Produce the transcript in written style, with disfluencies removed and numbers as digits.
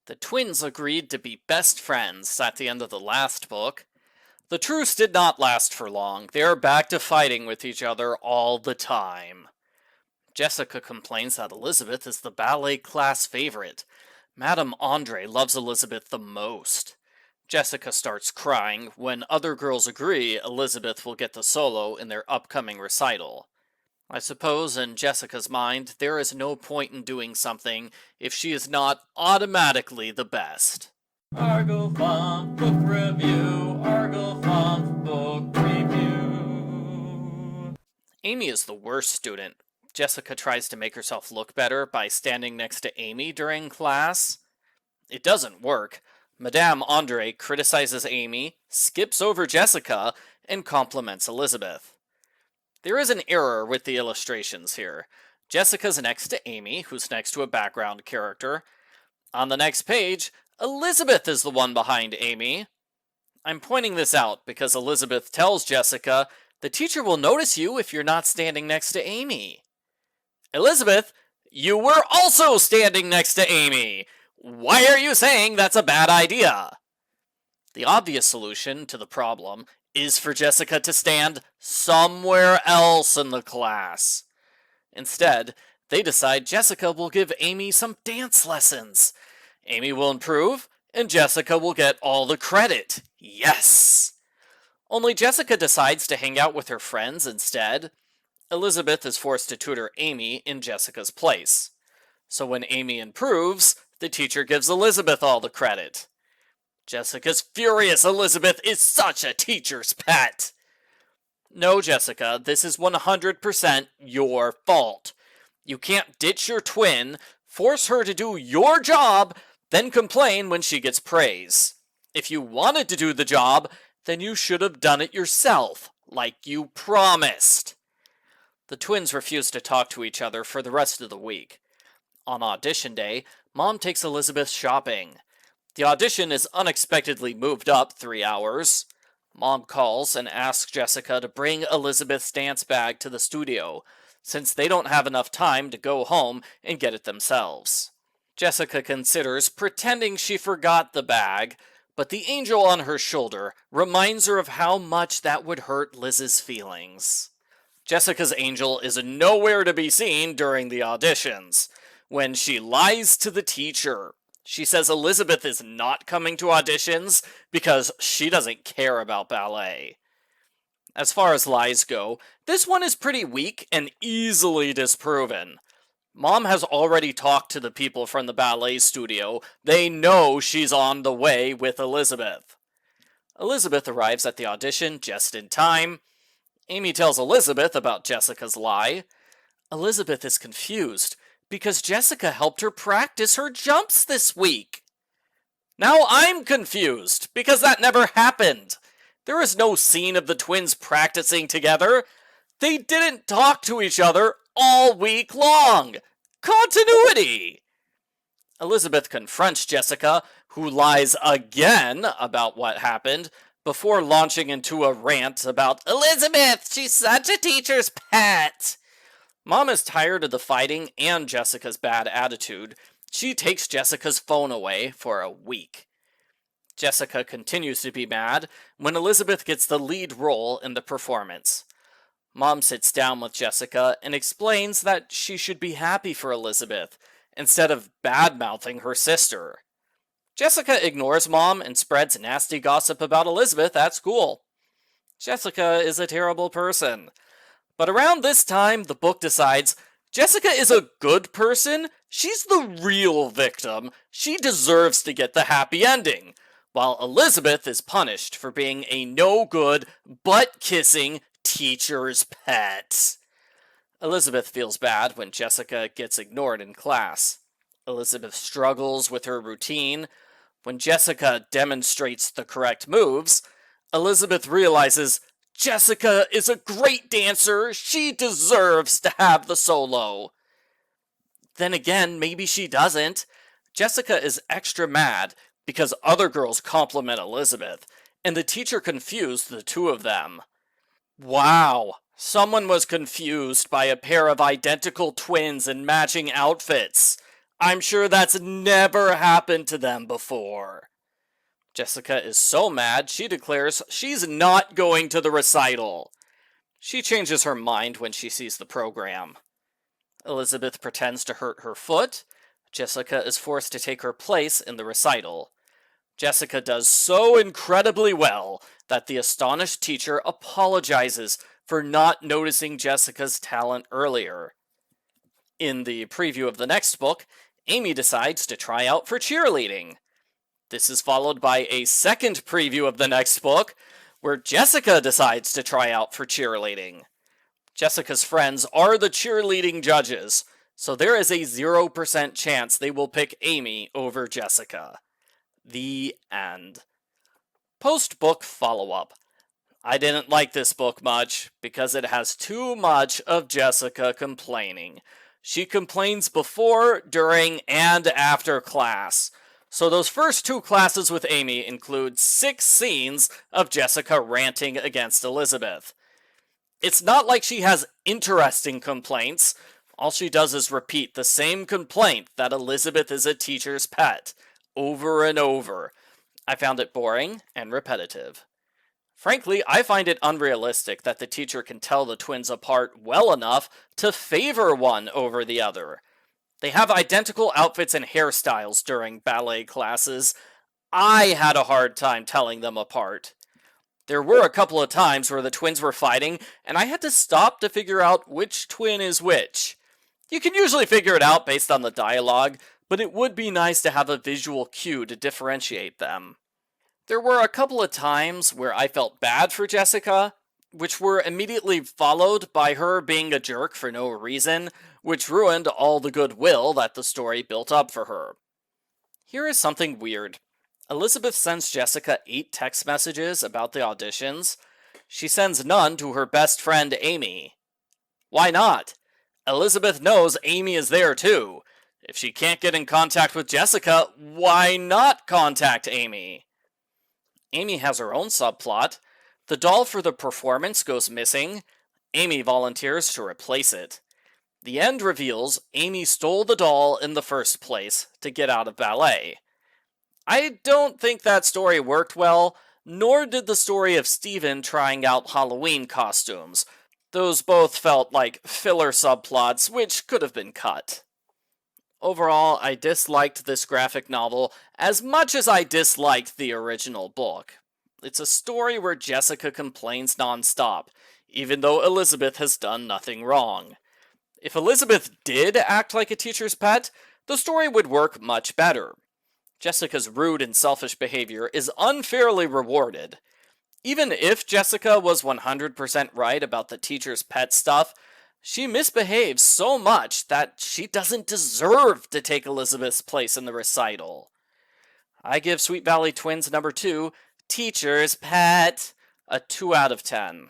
The twins agreed to be best friends at the end of the last book. The truce did not last for long. They are back to fighting with each other all the time. Jessica complains that Elizabeth is the ballet class favorite. Madame Andre loves Elizabeth the most. Jessica starts crying when other girls agree Elizabeth will get the solo in their upcoming recital. I suppose in Jessica's mind, there is no point in doing something if she is not automatically the best. Argofont Book Review, Argofont Book Review. Amy is the worst student. Jessica tries to make herself look better by standing next to Amy during class. It doesn't work. Madame Andre criticizes Amy, skips over Jessica, and compliments Elizabeth. There is an error with the illustrations here. Jessica's next to Amy, who's next to a background character. On the next page, Elizabeth is the one behind Amy. I'm pointing this out because Elizabeth tells Jessica, the teacher will notice you if you're not standing next to Amy. Elizabeth, you were also standing next to Amy. Why are you saying that's a bad idea? The obvious solution to the problem is for Jessica to stand somewhere else in the class. Instead, they decide Jessica will give Amy some dance lessons. Amy will improve, and Jessica will get all the credit. Yes! Only Jessica decides to hang out with her friends instead. Elizabeth is forced to tutor Amy in Jessica's place. So when Amy improves, the teacher gives Elizabeth all the credit. Jessica's furious. Elizabeth is such a teacher's pet. No, Jessica, this is 100% your fault. You can't ditch your twin, force her to do your job, then complain when she gets praise. If you wanted to do the job, then you should have done it yourself, like you promised. The twins refuse to talk to each other for the rest of the week. On audition day, Mom takes Elizabeth shopping. The audition is unexpectedly moved up 3 hours. Mom calls and asks Jessica to bring Elizabeth's dance bag to the studio, since they don't have enough time to go home and get it themselves. Jessica considers pretending she forgot the bag, but the angel on her shoulder reminds her of how much that would hurt Liz's feelings. Jessica's angel is nowhere to be seen during the auditions. When she lies to the teacher, she says Elizabeth is not coming to auditions because she doesn't care about ballet. As far as lies go, this one is pretty weak and easily disproven. Mom has already talked to the people from the ballet studio. They know she's on the way with Elizabeth. Elizabeth arrives at the audition just in time. Amy tells Elizabeth about Jessica's lie. Elizabeth is confused because Jessica helped her practice her jumps this week. Now I'm confused because that never happened. There is no scene of the twins practicing together. They didn't talk to each other all week long. Continuity! Elizabeth confronts Jessica, who lies again about what happened, before launching into a rant about Elizabeth, she's such a teacher's pet. Mom is tired of the fighting and Jessica's bad attitude. She takes Jessica's phone away for a week. Jessica continues to be mad when Elizabeth gets the lead role in the performance. Mom sits down with Jessica and explains that she should be happy for Elizabeth, instead of bad-mouthing her sister. Jessica ignores Mom and spreads nasty gossip about Elizabeth at school. Jessica is a terrible person. But around this time, the book decides Jessica is a good person. She's the real victim. She deserves to get the happy ending, while Elizabeth is punished for being a no-good, butt-kissing teacher's pet. Elizabeth feels bad when Jessica gets ignored in class. Elizabeth struggles with her routine. When Jessica demonstrates the correct moves, Elizabeth realizes Jessica is a great dancer. She deserves to have the solo. Then again, maybe she doesn't. Jessica is extra mad because other girls compliment Elizabeth, and the teacher confused the two of them. Wow, someone was confused by a pair of identical twins in matching outfits. I'm sure that's never happened to them before. Jessica is so mad, she declares she's not going to the recital. She changes her mind when she sees the program. Elizabeth pretends to hurt her foot. Jessica is forced to take her place in the recital. Jessica does so incredibly well that the astonished teacher apologizes for not noticing Jessica's talent earlier. In the preview of the next book, Amy decides to try out for cheerleading. This is followed by a second preview of the next book, where Jessica decides to try out for cheerleading. Jessica's friends are the cheerleading judges, so there is a 0% chance they will pick Amy over Jessica. The end. Post-book follow-up. I didn't like this book much because it has too much of Jessica complaining. She complains before, during, and after class. So those first 2 classes with Amy include 6 scenes of Jessica ranting against Elizabeth. It's not like she has interesting complaints. All she does is repeat the same complaint that Elizabeth is a teacher's pet, over and over. I found it boring and repetitive. Frankly, I find it unrealistic that the teacher can tell the twins apart well enough to favor one over the other. They have identical outfits and hairstyles during ballet classes. I had a hard time telling them apart. There were a couple of times where the twins were fighting, and I had to stop to figure out which twin is which. You can usually figure it out based on the dialogue, but it would be nice to have a visual cue to differentiate them. There were a couple of times where I felt bad for Jessica, which were immediately followed by her being a jerk for no reason, which ruined all the goodwill that the story built up for her. Here is something weird. Elizabeth sends Jessica 8 text messages about the auditions. She sends none to her best friend Amy. Why not? Elizabeth knows Amy is there too. If she can't get in contact with Jessica, why not contact Amy? Amy has her own subplot. The doll for the performance goes missing. Amy volunteers to replace it. The end reveals Amy stole the doll in the first place to get out of ballet. I don't think that story worked well, nor did the story of Steven trying out Halloween costumes. Those both felt like filler subplots, which could have been cut. Overall, I disliked this graphic novel as much as I disliked the original book. It's a story where Jessica complains nonstop, even though Elizabeth has done nothing wrong. If Elizabeth did act like a teacher's pet, the story would work much better. Jessica's rude and selfish behavior is unfairly rewarded. Even if Jessica was 100% right about the teacher's pet stuff, she misbehaves so much that she doesn't deserve to take Elizabeth's place in the recital. I give Sweet Valley Twins number 2, Teacher's Pet, a 2 out of 10.